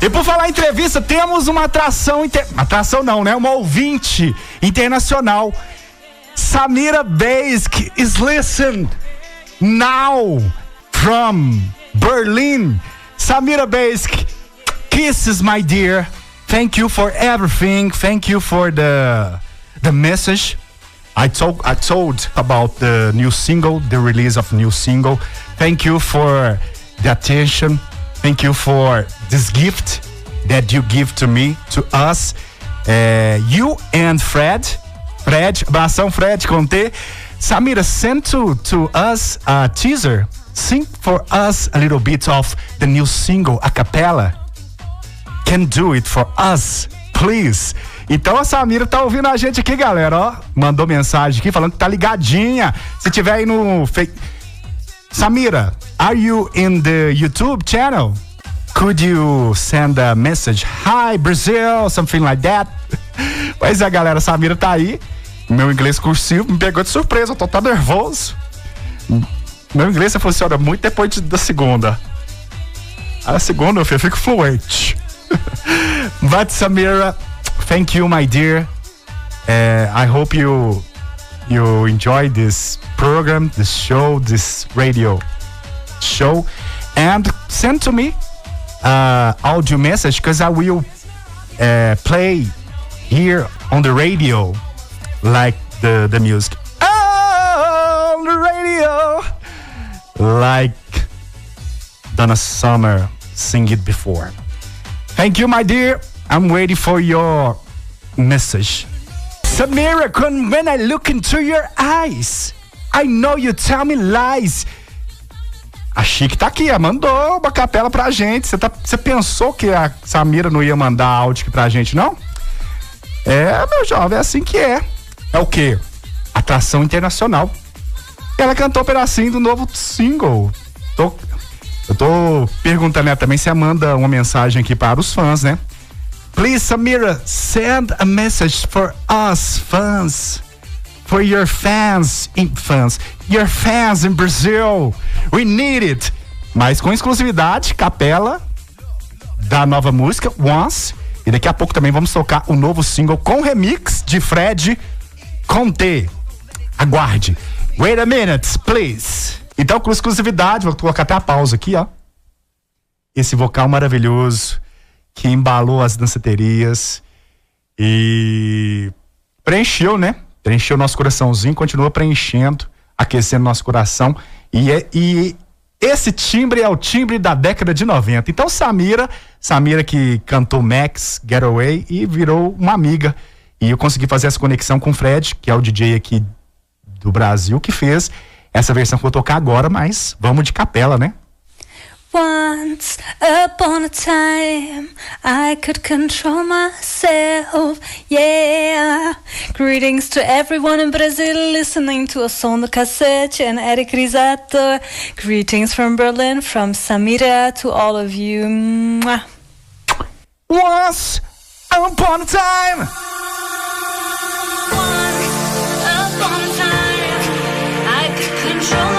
E por falar em entrevista, temos uma atração, atração não, né? Uma ouvinte internacional. Samira Besic is listening now from Berlin. Samira Besic, kisses, my dear. Thank you for everything. Thank you for the message. I told about the new single, the release of new single. Thank you for the attention. Thank you for this gift that you give to me, to us. You and Fred, abração Fred, Conte. Samira, send to us a teaser. Sing for us a little bit of the new single, a cappella. Can do it for us, please. Então a Samira tá ouvindo a gente aqui, galera, ó. Mandou mensagem aqui falando que tá ligadinha. Se tiver aí no... Samira, are you in the YouTube channel? Could you send a message? Hi, Brazil, something like that. Pois é, galera, a Samira tá aí. Meu inglês cursivo me pegou de surpresa, eu tô tão nervoso. Meu inglês funciona muito depois da segunda. A segunda, eu fico fluente. But Samira, thank you, my dear. I hope you enjoy this program, this show, this radio show, and send to me audio message because I will play here on the radio like the music on the radio like Donna Summer sing it before. Thank you, my dear. I'm waiting for your message. Samira, when I look into your eyes, I know you tell me lies. A Chique tá aqui, mandou uma capela pra gente. Você pensou que a Samira não ia mandar áudio aqui pra gente, não? Meu jovem, é assim que é. É o quê? Atração internacional. Ela cantou um pedacinho do novo single. Eu tô perguntando, né, também se ela manda uma mensagem aqui para os fãs, né? Please, Samira, send a message for us fans. For your fans in Brazil. We need it. Mas com exclusividade, capela da nova música, Once. E daqui a pouco também vamos tocar o novo single com remix de Fred, Conte. Aguarde. Wait a minute, please. Então, com exclusividade, vou colocar até a pausa aqui, ó. Esse vocal maravilhoso que embalou as danceterias e preencheu, né? Preencheu nosso coraçãozinho, continua preenchendo, aquecendo nosso coração. E esse timbre é o timbre da década de 90. Então, Samira que cantou Maxx Get A Way e virou uma amiga. E eu consegui fazer essa conexão com o Fred, que é o DJ aqui do Brasil, que fez essa versão que eu vou tocar agora, mas vamos de capela, né? Once upon a time, I could control myself, yeah. Greetings to everyone in Brazil listening to O Som do Cassete and Eric Risato. Greetings from Berlin, from Samira to all of you. Mwah. Once upon a time. Once upon a time, I could control